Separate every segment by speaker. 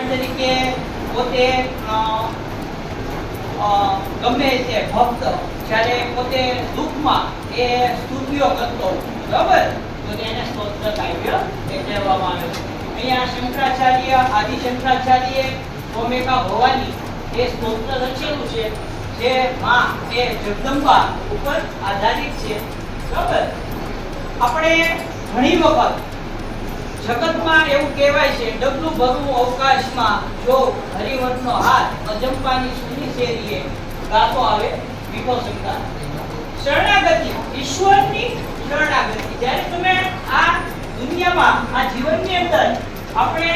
Speaker 1: ઉદાહરણ તરીકે પોતે ગમે છે ભક્ત જ્યારે પોતે દુઃખમાં એ સ્તુતિઓ કરતો બરાબર તો તેને સ્તોત્ર કાવ્ય કહેવામાં આવે છે. અહીંયા શંકરાચાર્ય આદિ શંકરાચાર્ય ભૂમિકા ભવાની એ સ્તોત્ર રચેલું છે જે માં એ જગદંબા ઉપર આધારિત છે બરાબર. આપણે ઘણી વખત જગતમાં એવું કહેવાય છે ડગલું ભરવું અવકાશમાં જો હરિવરનો હાથ અજંપાની સુની શેરીએ ગાતો આવે વિભો શંકા શરણાગતિ ઈશ્વરની શરણાગતિ. જ્યારે તમે આ દુનિયામાં આ જીવનની અંદર આપણે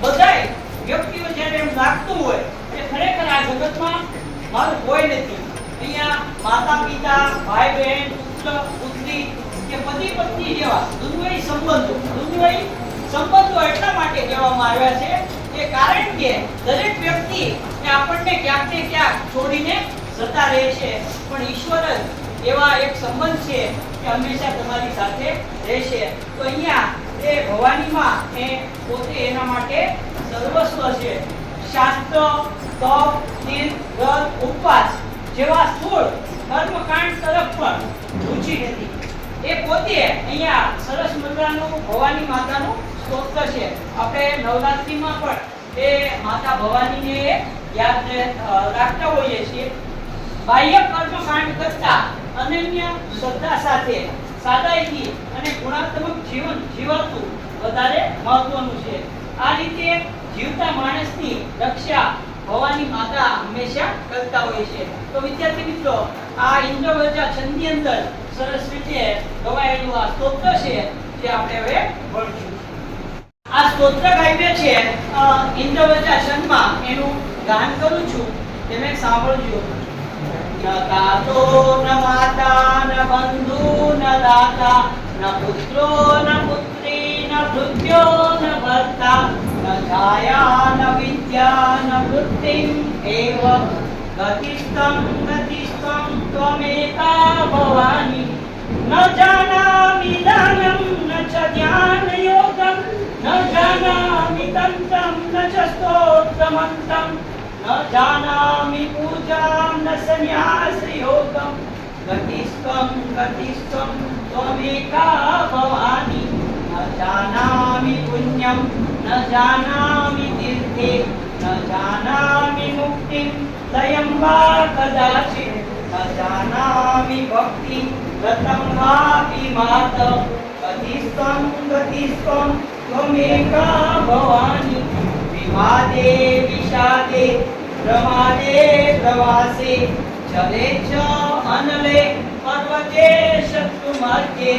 Speaker 1: બધાય વ્યક્તિઓ જ્યારે એમ લાગતું હોય કે ખરેખર આ જગતમાં મારું કોઈ નથી, અહીંયા માતા પિતા ભાઈ બહેન પુત્ર પુત્રી કે પતિ પત્ની જેવા દુનિયાવી સંબંધો એટલા માટે કહેવામાં આવ્યા છે કે કારણ કે દરેક વ્યક્તિ આપણને ક્યાંક ને ક્યાંક છોડીને જતા રહે છે પણ ઈશ્વર જ એવા એક સંબંધ છે કે હંમેશા તમારી સાથે રહેશે. તો અહીંયા એ ભવાનીમાં એ પોતે એના માટે સર્વસ્વ છે. શાસ્ત્ર તપ તીર્થ વ્રત ઉપવાસ જેવા સ્થૂળ કર્મકાંડ તરફ પણ રુચિ નથી. એ પોતે અહીંયા સરસ મજાનું ભવાની માતાનું સ્તોત્ર છે. આપણે નવરાત્રિમાં પણ એ માતા ભવાનીને યાદ રાખતા હોઈએ છીએ. બાહ્ય કર્મકાંડ કરતા અનન્ય શ્રદ્ધા સાથે સાદાઈથી અને ગુણાત્મક જીવન જીવવું વધારે મહત્વનું છે. આ રીતે જીવતા માણસની રક્ષા ભવાની માતા હંમેશા કરતા હોય છે. તો વિદ્યાર્થી મિત્રો આ ઇન્દ્રવજા છંદની અંદર સરસ રીતે ગવાયેલું આ સ્તોત્ર છે જે આપણે હવે ભણીશું. આ સ્તોત્ર કાવ્ય છે ઇન્દ્રવજા છંદમાં એનું ગાન કરું છું તમે સાંભળજો. ન દાતો ન માતા ન બંધુ ન દાતા ન પુત્રો ન પુત્રી ન ભૃત્યો ન ભર્તા ન છાયા ન વિદ્યા ન વૃત્તિં એવ ગતિસ્તં ત્વમેકા ભવાની ન જાનામિ દાનમ ન ચ જ્ઞાન યોગમ ન જાનામિ તંત્રમ ન ચ સ્તોત્રમંત્રમ ન જાનામિ પૂજામ ન સંન્યાસ યોગમ ગતિસ્ત્વં ત્વમેકા ભવાની ન જાનામિ પુણ્યમ ન જાનામિ તીર્થે ન જાનામિ મુક્તિં લયં વા કદાચિત ન જાનામિ ભક્તિ રતં વાપી માત ગતિસ્ત્વં ત્વમેકા ભવાની વિવાદે વિષાદે પ્રમાદે પ્રવાસે જલે ચ અનલે પર્વતે શત્રુમાર્ગે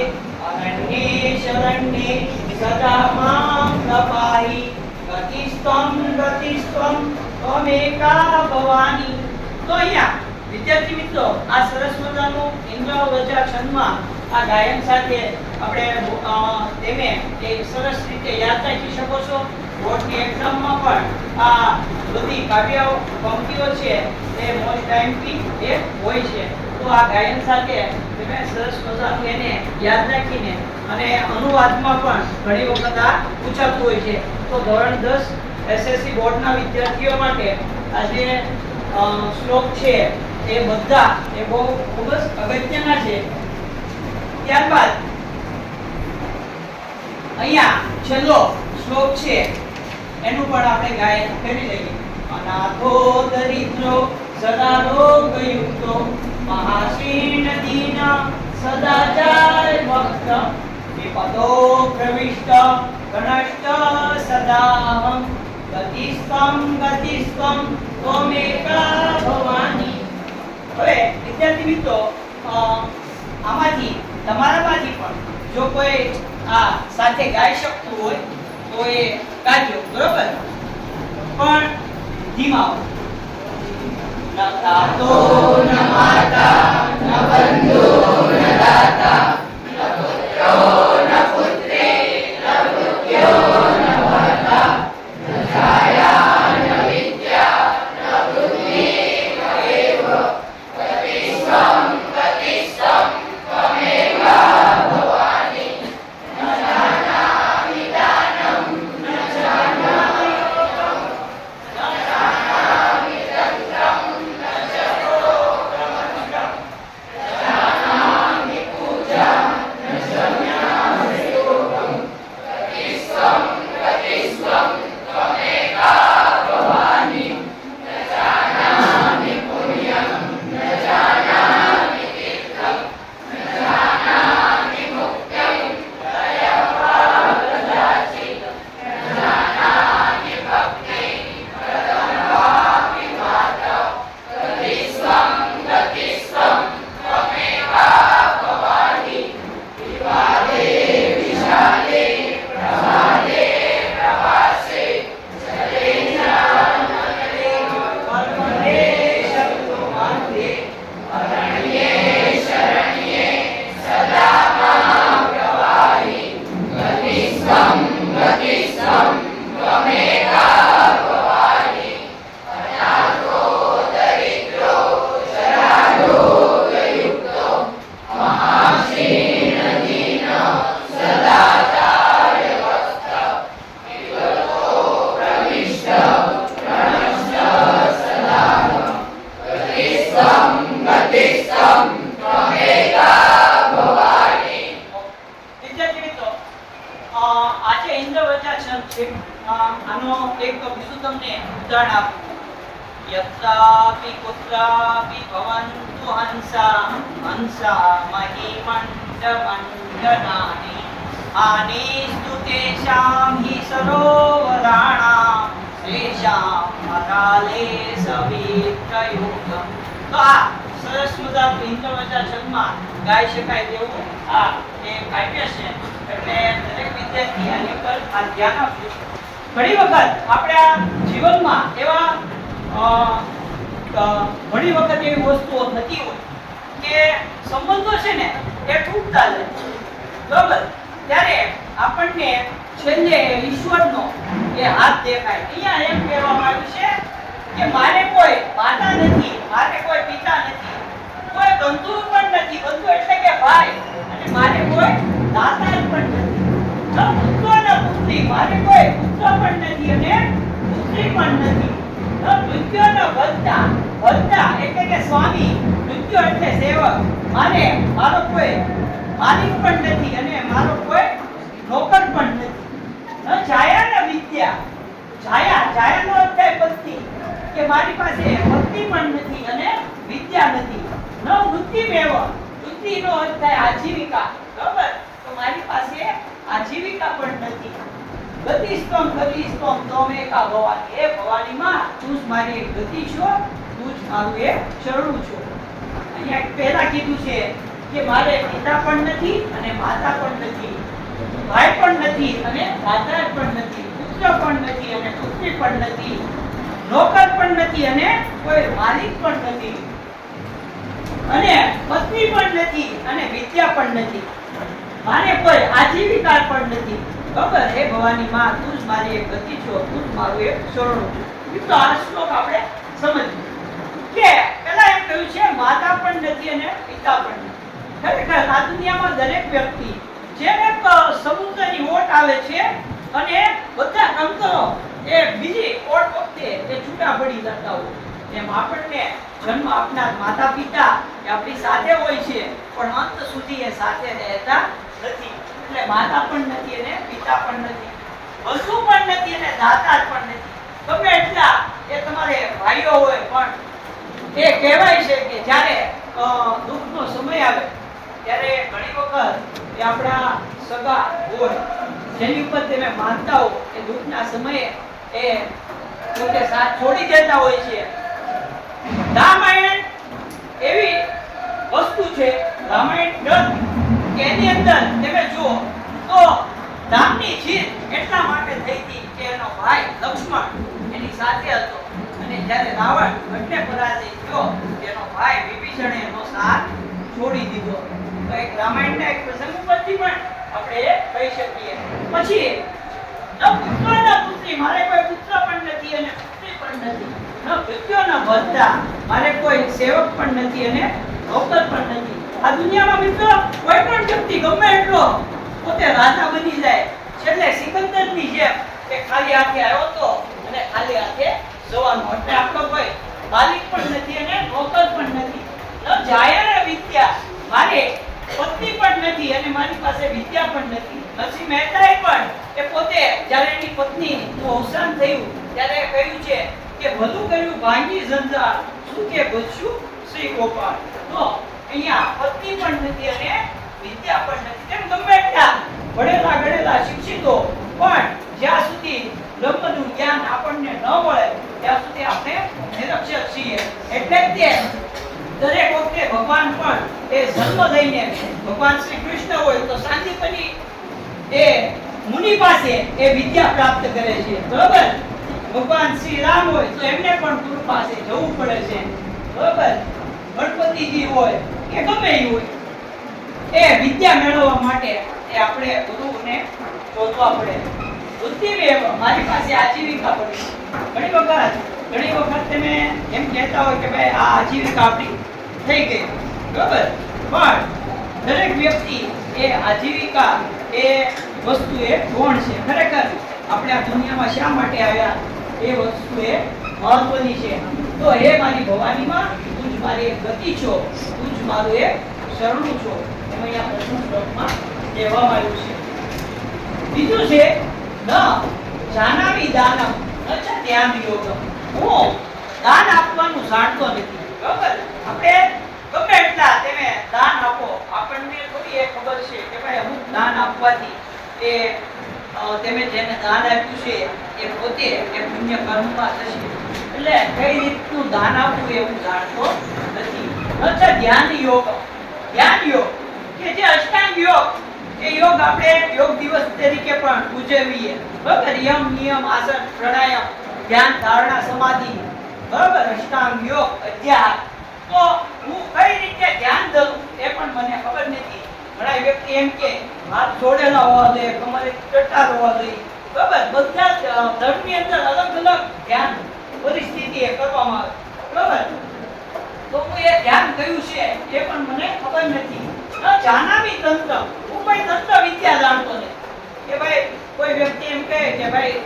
Speaker 1: અરણ્યે શરણ્યે સદા માં પ્રપાહી ગતિસ્ત્વં ત્વમેકા ભવાની. તો અહીંયા વિદ્યાર્થી મિત્રો આ સરસ મજાનું ઇન્દ્રવજા છંદમાં આ ગાયન સાથે આપણે તમે એક સરસ રીતે યાદ રાખી શકો છો. બોર્ડની એક્ઝામમાં પણ આ બધી કાવ્ય પંક્તિઓ છે એ મોસ્ટ ટાઈમથી એ હોય છે. તો આ ગાયન સાથે તમે સરસ મજાનું એને યાદ રાખીને અને અનુવાદમાં પણ ઘણી વખત આ પૂછાતું હોય છે. તો ધોરણ 10 એસએસસી બોર્ડના વિદ્યાર્થીઓ માટે આ જે શ્લોક છે એ બધા એ બહુ ખૂબ જ અગત્યના છે. ત્યારબાદ અહીંયા છેલ્લો શ્લોક છે એનું પણ આપણે ગાયન કરી લઈએ. અનાથો દરિદ્રો સદા રોગયુક્તો મહાશીન દીન સદા જાય ભક્ત વિપદો પ્રવિષ્ટ ગણષ્ટ સદાહં ગતિસ્ત્વં ત્વમેકા ભવાની. હવે વિદ્યાર્થી મિત્રો આમાંથી તમારામાંથી પણ જો કોઈ આ સાથે ગાઈ શકતું હોય તો એ ગાજો બરોબર, પણ ધીમા. ન દાતો ન માતા ન બંધુ ન દાતા ન પુત્રો ન પુત્રી ન ભૃત્યો ન ભર્તા ન છાયા ન વિદ્યા ન વૃત્તિ એવ ગતિસ્ત્વં ત્વમેકા ભવાની ન જાનામિ દાનમ ન જાનામિ યોગમ જોઈએ તો આજે ઇન્દ્રવચા છંદ છે. આનો એક બીજું તમને ઉદાહરણ આપું. યત્રાપિ કુત્રાપિ ભવન્તુ હંસા હંસા મહિમંડમંડનાનિ આનિસ્તુ તેષાં હિ સરોવરાણાં શ્રેષાં મરાલે સવિત્રયુગમ. તો આ સરસ મજાનું ઇન્દ્રવચા છંદમાં ગાઈ શકાય તેવું આ એ કાવ્ય છે. એટલે દરેક વિદ્યાર્થી આની પર આ ધ્યાન આપજો. ઘણી વખત આપણા જીવનમાં એવા ઘણી વખત એવી વસ્તુઓ થતી હોય કે સંબંધો છે ને એ તૂટતા જાય, બરાબર? ત્યારે આપણને છેલ્લે ઈશ્વરનો એ હાથ દેખાય. અહીંયા એમ કહેવામાં આવ્યું છે કે મારે કોઈ માતા નથી, મારે કોઈ પિતા નથી, કોઈ બંધુ પણ નથી. બંધુ એટલે કે ભાઈ. અને મારે કોઈ દાતા પણ નથી, પુત્ર ન પુત્રી. મારે કોઈ પુત્ર પણ નથી અને પુત્રી પણ નથી. મૃત્યુ ન વદ્દા. વદ્દા એટલે કે સ્વામી, મૃત્યુ એટલે સેવક. મારો કોઈ માલિક પણ નથી અને મારો કોઈ નોકર પણ નથી. છાયા ન વિદ્યા. છાયાનો અર્થ થાય પત્ની, કે મારી પાસે પત્ની પણ નથી અને વિદ્યા નથી. ન વૃત્તિમેવ. વૃત્તિનો અર્થ થાય આજીવિકા, બરાબર? તો મારી પાસે આજીવિકા પણ નથી. ગતિસ્તમ ગતિસ્તમ તમેકા ભવાની. હે ભવાની માં, તું જ મારી એક ગતિ છો, તું જ મારું એક શરણું છો. અહીંયા પહેલા કીધું છે કે મારે પિતા પણ નથી અને માતા પણ નથી, ભાઈ પણ નથી અને દાતા પણ નથી, પુત્ર પણ નથી અને પુત્રી પણ નથી, નોકર પણ નથી અને કોઈ માલિક પણ નથી, અને પત્ની પણ નથી અને વિદ્યા પણ નથી. મારે કોઈ આજીવિકા પણ નથી, બરાબર? હે ભવાની માં, તું જ મારી એક ગતિ છો, તું જ મારું એક શરણું છો. તો આ શ્લોક આપણે સમજીએ કે પહેલા એમ કહ્યું છે માતા પણ નથી અને પિતા પણ નથી. ખરેખર આ દુનિયામાં દરેક વ્યક્તિ જેમ એક સમુદ્રની ઓટ આવે છે અને બધા કંકરો એ બીજી ઓટ વખતે એ છૂટા પડી જતા હોય, એમ આપણને જન્મ આપનાર માતા પિતા એ આપણી સાથે હોય છે પણ અંત સુધી એ સાથે રહેતા નથી. એટલે માતા પણ નથી અને પિતા પણ નથી, બંધુ પણ નથી અને દાતા પણ નથી. ગમે એટલા એ તમારે ભાઈઓ હોય પણ એ કહેવાય છે કે જ્યારે દુઃખનો સમય આવે ત્યારે ઘણી વખત એ આપણા સગા હોય જેની ઉપર તમે માનતા હો એ દુઃખના સમયે એ પોતે સાથ છોડી દેતા હોય છે. રામાયણ એવી વસ્તુ છે, રામાયણ ગ્રંથ કે એની અંદર તમે જુઓ તો રામની જીત એટલા માટે થઈ હતી કે એનો ભાઈ લક્ષ્મણ એની સાથે હતો અને જ્યારે રાવણ એટલે પરાજય થયો એનો ભાઈ વિભીષણે એનો સાથ છોડી દીધો. તો એક રામાયણના એક પ્રસંગ ઉપરથી પણ આપણે એ કહી શકીએ. પછી ન પુત્ર ન પુત્રી. મારે કોઈ પુત્ર પણ નથી અને પુત્રી પણ નથી. ન મૃત્યુ ન વદ્દા. મારે કોઈ સેવક પણ નથી અને નોકર પણ નથી. આ દુનિયામાં મિત્રો કોઈ પણ વ્યક્તિ ગમે એટલો પોતે રાજા બની જાય, છેલ્લે સિકંદરની જેમ કે ખાલી હાથે આવ્યો તો અને ખાલી હાથે જવાનો. એટલે આપણો કોઈ માલિક પણ નથી અને નોકર પણ નથી. ન જાય ને વિદ્યા. મારે પત્ની પણ નથી અને મારી પાસે વિદ્યા પણ નથી. નરસિંહ મહેતાએ પણ એ પોતે જ્યારે એની પત્નીનું અવસાન થયું ત્યારે કહ્યું છે કે ભલું કર્યું ભાંગી જંજાળ, શું કે બચ્યું શ્રી ગોપાલ. તો અહીંયા પત્ની પણ નથી અને વિદ્યા પણ નથી. તેમ ગમે એટલા ભણેલા ગણેલા શિક્ષિતો પણ જ્યાં સુધી બ્રહ્મનું જ્ઞાન આપણને ન મળે ત્યાં સુધી આપણે નિરક્ષર છીએ. એટલે જ દરેક વખતે ભગવાન પણ એ જન્મ લઈને ભગવાન શ્રી કૃષ્ણ હોય તો સાંદીપની એ મુનિ પાસે એ વિદ્યા પ્રાપ્ત કરે છે, બરોબર? ભગવાન શ્રી રામ હોય તો એમને પણ ગુરુ પાસે જવું પડે છે, બરોબર? ગણપતિજી હોય કે ગમે એ હોય એ વિદ્યા મેળવવા માટે એ આપણે ગુરુને શોધવા પડે. બુદ્ધિમેવ. મારી પાસે આજીવિકા પડી. ઘણી વખત તમે એમ કહેતા હોય કે ભાઈ આ આજીવિકા આપણી થઈ ગઈ, બરાબર? પણ દરેક વ્યક્તિ એ આજીવિકા એ વસ્તુ એ કોણ છે? ખરેખર આપણે આ દુનિયામાં શા માટે આવ્યા એ વસ્તુ એ મહત્વની છે. તો હે મારી ભવાનીમાં, તું જ મારી એક ગતિ છો, તું જ મારું એક શરણું છો. એમ અહીંયા પ્રથમ શ્લોકમાં કહેવામાં આવ્યું છે. બીજું છે ન જાનામિ દાનમ ન ચ ધ્યાન યોગમ. હું દાન આપવાનું જાણતો નથી. બરાબર? આપણે ગમે એટલા તમે દાન આપો, આપણને થોડી એ ખબર છે કે ભાઈ અમુક દાન આપવાથી એ તમે જેને દાન આપ્યું છે એ પોતે એ પુણ્ય કર્મમાં થશે. એટલે કઈ રીતનું દાન આપવું એવું જાણતો નથી. અચ્છા, ધ્યાન યોગ. ધ્યાન યોગ કે જે અષ્ટાંગ યોગ, એ યોગ આપણે યોગ દિવસ તરીકે પણ ઉજવીએ. બરાબર? યમ, નિયમ, આસન, પ્રાણાયામ, ધ્યાન, ધારણા, સમાધિ, બરાબર, અષ્ટાંગ યોગ, અધ્યાત્મ. તો હું કઈ રીતે ધ્યાન ધરું એ પણ મને ખબર નથી. ઘણા વ્યક્તિ એમ કે હાથ જોડેલા હોવા જોઈએ, કમરે ચટ્ટાર હોવા જોઈએ. બરાબર? બધા ધર્મની અંદર અલગ અલગ ધ્યાન પરિસ્થિતિ એ કરવામાં આવે. બરાબર? તો હું એ ધ્યાન કયું છે એ પણ મને ખબર નથી. ન જાનામિ તંત્ર. હું કોઈ તંત્ર વિદ્યા જાણતો નથી. કે ભાઈ કોઈ વ્યક્તિ એમ કહે કે ભાઈ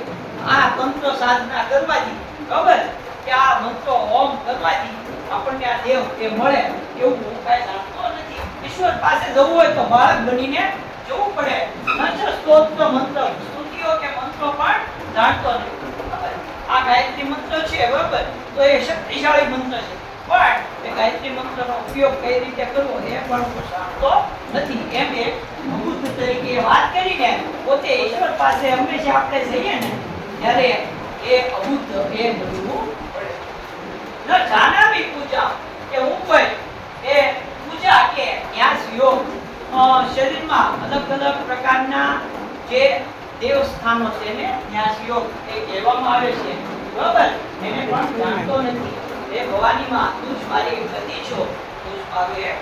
Speaker 1: આ તંત્ર સાધના કરવાથી, બરાબર, કે આ મંત્રો ઓમ કરવાથી આપણને આ દેવ એ મળે, એવું હું કાંઈ જાણતો નથી. ઈશ્વર પાસે જવું હોય તો બાળક બનીને જવું પડે. ન સ્તોત્ર મંત્ર, સ્તુતિઓ કે મંત્રો પણ જાણતો નથી. બરાબર? આ ગાયત્રી મંત્ર છે, બરાબર, તો એ શક્તિશાળી મંત્ર છે, પણ એ ગાયત્રી મંત્રનો ઉપયોગ કઈ રીતે કરવો એ પણ હું જાણતો નથી. એમ એક અમૃત તરીકે વાત કરીને પોતે ઈશ્વર પાસે હંમેશા આપણે જઈએ ને ત્યારે એ અમૃત એ બનવું પડે. ન જાનામિ પૂજા, કે હું કોઈ એ પૂજા કે ન્યાસ યોગ, શરીરમાં અલગ અલગ પ્રકારના જે દેવસ્થાનો છે ને ન્યાસ યોગ એ કહેવામાં આવે છે. બરાબર? એને પણ જાણતો નથી. એ ભવાની માં તું જ મારી ગતિ છો, તું જ મારું એક.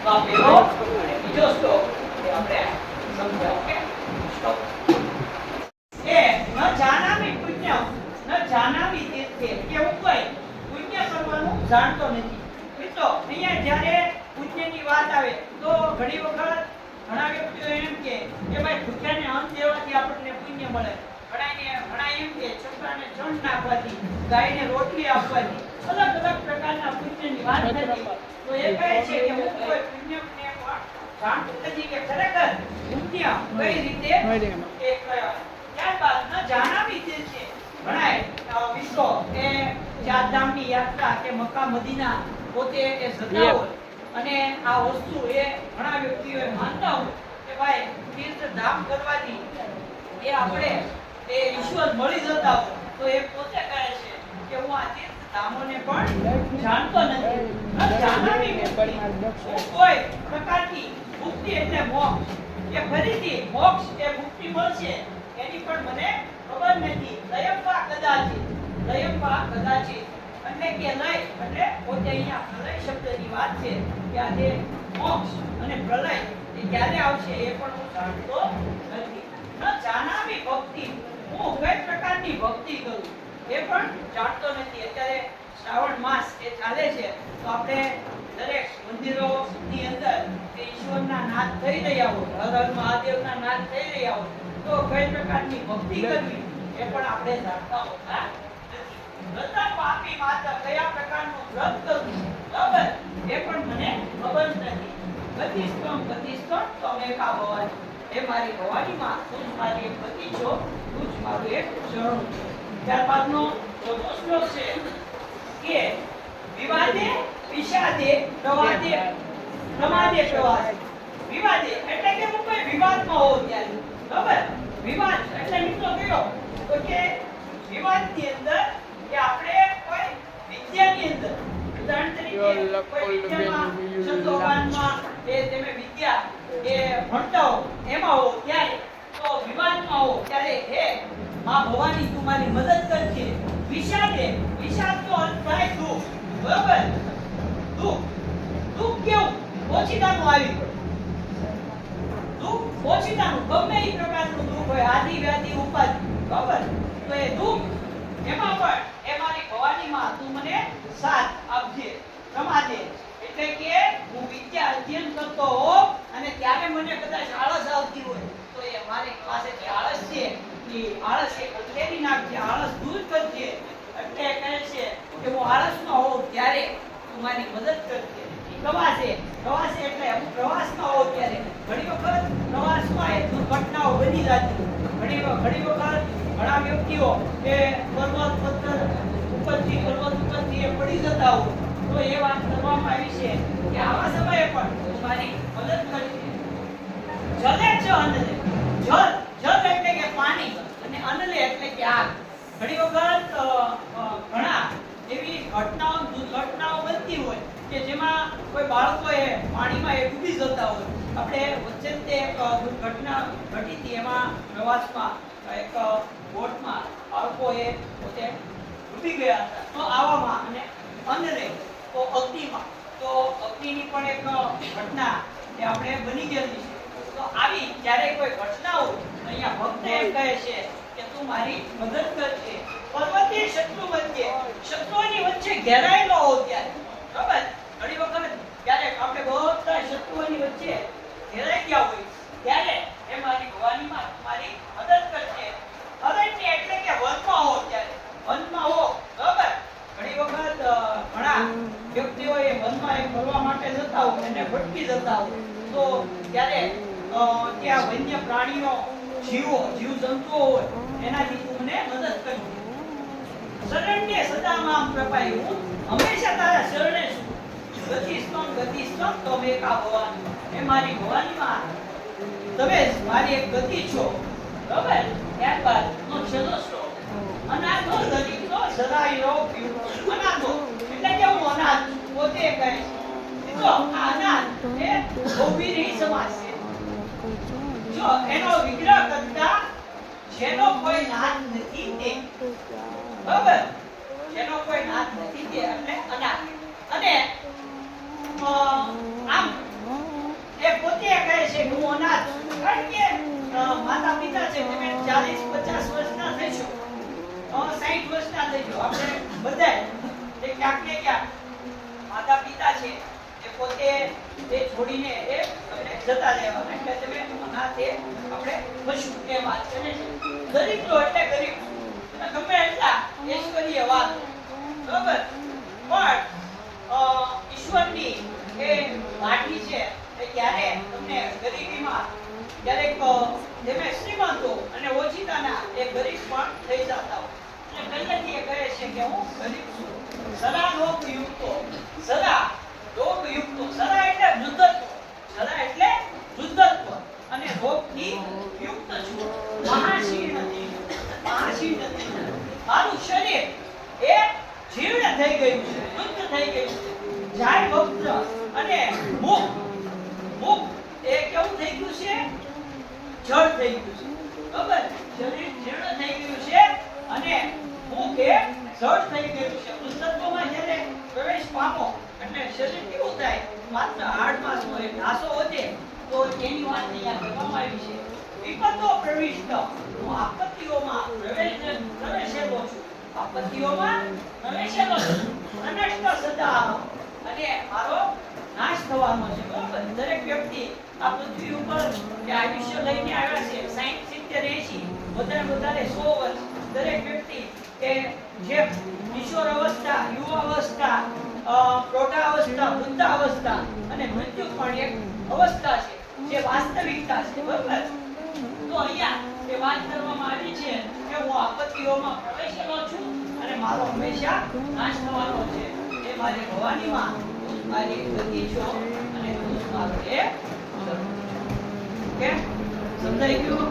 Speaker 1: તો આ પહેલો અને બીજો શ્લોક એ આપણે સમજાવ. ઓકે, શ્લોક એ ન જાનામિ પુણ્યમ ન જાનામિ તીર્થે, કે હું કોઈ પુણ્ય કરવાનું જાણતો નથી. મિત્રો, અહીંયા જ્યારે પુણ્યની વાત આવે તો ઘણી વખત ઘણા વ્યક્તિઓ એમ કે ભાઈ ભૂખ્યાને અન્ન દેવાથી આપણને પુણ્ય મળે. ઘણા એમ કે છોકરાને જણ નાખવાથી, ગાયને રોટલી આપવાથી, અલગ અલગ પ્રકારના પુણ્યની વાત થતી. તો એ કહે છે કે હું કોઈ પુણ્યને પણ જાણતો નથી કે ખરેખર પુણ્ય કઈ રીતે એ કયા. ત્યારબાદ ન જાનામિ તીર્થે. ઘણા વિશ્વ એ ચારધામની યાત્રા કે મક્કા મદીના પોતે એ જતા હોય અને આ વસ્તુ એ ઘણા વ્યક્તિઓ માનતા હોય કે ભાઈ તીર્થ ધામ કરવાથી એ આપણે એ ઈશ્વર મળી જતા હોય. તો એ પોતે કહે છે કે હું આ તીર્થ ધામોને પણ જાણતો નથી. ન જાનામિ મુક્તિ. કોઈ પ્રકારની મુક્તિ એટલે મોક્ષ, કે ફરીથી મોક્ષ કે મુક્તિ મળશે એની પણ મને ખબર નથી. લયંબા કદાચિત. લયંબા કદાચિત એટલે કે લય એટલે પોતે અહીંયા પ્રલય શબ્દની વાત છે કે આ જે મોક્ષ અને પ્રલય એ ક્યારે આવશે એ પણ હું જાણતો નથી. ન જાનામિ ભક્તિ. હું કઈ પ્રકારની ભક્તિ કરું એ પણ જાણતો નથી. અત્યારે શ્રાવણ માસ એ ચાલે છે તો આપણે દરેક મંદિરોની અંદર કે ઈશ્વરના નાદ થઈ રહ્યા હોય, હર હર મહાદેવના નાદ થઈ રહ્યા હોય, તો કઈ પ્રકારની ભક્તિ કરવી એ પણ આપણે જાણતા હોતા નથી. વ્રતમ પાપી માતા, કયા પ્રકારનું વ્રત કરવું, બરાબર, એ પણ મને ખબર નથી. ગતિસ્તમ તમેકા ભવાની. એ મારી ભવાની માં તું જ મારી એક ગતિ છો, તું જ મારું એક શરણું છો. ત્યારબાદનો ચોથો શ્લોક છે કે વિવાદે વિષાદે પ્રવાદે પ્રમાદે પ્રવાદે. વિવાદે એટલે કે હું કોઈ વિવાદમાં હોઉં ત્યારે, બરાબર, વિવાદ એટલે મિત્રો કયો તો કે વિવાદની અંદર કે આપણે કોઈ વિદ્યાની અંદર ઉદાહરણ તરીકે કોઈ વિદ્યામાં સંતોવાનમાં એ તમે વિદ્યા એ ભણતા હો એમાં હો ત્યારે તો વિવાદમાં હો ત્યારે હે માં ભવાની તું મારી મદદ કરજે. વિષાદે, વિષાદનો અર્થ થાય દુઃખ, બરાબર, દુઃખ. દુઃખ કેવું? ઓછીતાનું આવી પડે. દુઃખ ઓછીતાનું ગમે એ પ્રકારનું દુઃખ હોય, આદિ વ્યાધિ ઉપાધિ, બરાબર, તો એ દુઃખ એમાં પણ એ મારી ભવાની માં તું મને સાથ આપજે. પ્રમાદે એટલે કે હું વિદ્યા અધ્યયન કરતો હો અને ત્યારે મને કદાચ આળસ આવતી હોય તો એ મારી પાસે જે આળસ છે એ આળસ એ ઉતેરી નાખજે, આળસ દૂર કરજે. એટલે કહે છે કે હું આળસમાં હોઉં ત્યારે તું મારી મદદ કરજે. પ્રવાસે, પ્રવાસે એટલે હું પ્રવાસમાં હોઉં ત્યારે ઘણી વખત પ્રવાસમાં એ દુર્ઘટનાઓ બની જતી. ઘણી વખત ઘણા વ્યક્તિઓ એ પર્વત પથ્થર ઉપરથી એ પડી જતા હોય તો એ વાત કરવામાં આવી છે કે આવા સમયે પણ તમારી મદદ કરશે. જલે જ અનલે. જલ એટલે કે પાણી અને અનલે એટલે કે આગ. ઘણી વખત ઘણા એવી દુર્ઘટનાઓ બનતી હોય કે જેમાં કોઈ બાળકોએ પાણીમાં ડૂબી જતા હોય. આપણે વચ્ચે તે એક દુર્ઘટના ઘટી હતી, એમાં પ્રવાસમાં એક બોટમાં બાળકોએ પોતે ડૂબી ગયા હતા. તો આવામાં અને અનલે તો અગ્નિમાં, તો અગ્નિની પણ એક ઘટના એ આપણે બની ગયેલી છે. તો આવી જ્યારે કોઈ ઘટના હોય તો અહીંયા ભક્ત એમ કહે છે કે તું મારી મદદ કરજે. પર્વતીય શત્રુ વચ્ચે, શત્રુઓની વચ્ચે ઘેરાયેલો હો ત્યારે, બરાબર? ઘણી વખત ક્યારેક આપણે બધા શત્રુઓની વચ્ચે ઘેરાઈ ગયા હોય ત્યારે એ મારી ભવાનીમાં મારી મદદ કરજે. અરણ્ય એટલે કે વનમાં હો ત્યારે, વનમાં હો, બરાબર? ઘણી વખત ઘણા વ્યક્તિઓ એ વનમાં એ ફરવા માટે જતા હોય અને ભટકી જતા હોય તો ત્યારે ત્યાં વન્ય પ્રાણીઓ, જીવજંતુઓ હોય એનાથી તું મને મદદ કરજે. શરણ્ય સદામાં પ્રપાય, હું હંમેશા તારા શરણે છું. ગતિસ્તમ તમેકા ભવાની, એ મારી ભવાનીમાં તમે જ મારી એક ગતિ છો, બરાબર? ત્યારબાદ નો છેલ્લો શ્લોક, અનાથો દરિદ્રો સદાય પીવું. અનાથો એટલે કે હું અનાથ પોતે કહે છે. તો આ અનાથ એ ગોપીની સમાસ છે. જો એનો વિગ્રહ કરતા જેનો કોઈ નાથ નથી તે, બરાબર? જેનો કોઈ નાથ નથી તે એટલે અનાથ. અને આમ એ પોતે કહે છે કે હું અનાથ છું. કારણ કે માતા પિતા છે તમે 40-50 વર્ષના થઈશો, 60 વર્ષના થઈશો, આપણે બધા એ ક્યાંક ને ક્યાંક માતા પિતા છે એ પોતે એ છોડીને એ તમને જતા રહેવા, એટલે તમે અનાથ એ આપણે પશુ એ વાત કરે છે. દરિદ્રો એટલે ગરીબ, ગમે એટલા ઐશ્વર્યવાન, બરાબર? પણ ઈશ્વરની એ વાટી છે એ ક્યારે તમને ગરીબીમાં ક્યારેક તમે શ્રીમંત હો અને ઓછીતાના એ ગરીબ પણ થઈ જતા હોય. એટલે પહેલેથી એ કહે છે કે હું ગરીબ છું. સદા લોકયુક્તો, સદા લોકયુક્તો, સદા એટલે વૃદ્ધત્વ, સદા એટલે વૃદ્ધત્વ અને રોગથી યુક્ત છું. મહાશીર્ણ નથી. મારું શરીર એ જીર્ણ થઈ ગયું છે, વૃદ્ધ થઈ ગયું છે. જાય વક્ર અને મુખ એ કેવું થઈ ગયું છે? જળ થઈ ગયું છે, બરાબર? શરીર જીર્ણ થઈ ગયું છે અને મુખ એ જળ થઈ ગયું છે. વૃદ્ધત્વમાં જ્યારે પ્રવેશ પામો એટલે શરીર કેવું થાય? માત્ર હાડમાસ હોય, ઘાસો વધે, તો એની વાત અહીંયા કરવામાં આવી છે. વિપતો પ્રવિષ્ટ, હું આપત્તિઓમાં પ્રવેશેલો છું. આપત્તિઓમાં પ્રવેશેલો છું. અનષ્ટ સદા, અને મારો નાશ થવાનો છે, બરાબર? દરેક વ્યક્તિ આ પૃથ્વી ઉપર જે આયુષ્ય લઈને આવ્યા છે 60, 70, 80, વધારે 100 વર્ષ, દરેક વ્યક્તિ એ જે કિશોર અવસ્થા, યુવા અવસ્થા, પ્રૌઢાવસ્થા, વૃદ્ધાવસ્થા અને મૃત્યુ પણ એક અવસ્થા છે જે વાસ્તવિકતા છે, બરાબર? તો અહીંયા એ વાત કરવામાં આવી છે કે હું આપત્તિઓમાં પ્રવેશેલો છું અને મારો હંમેશા નાશ થવાનો છે. એ મારી ભવાનીમાં મારી ગતિ છો અને મારો એ સમજાઈ ગયું?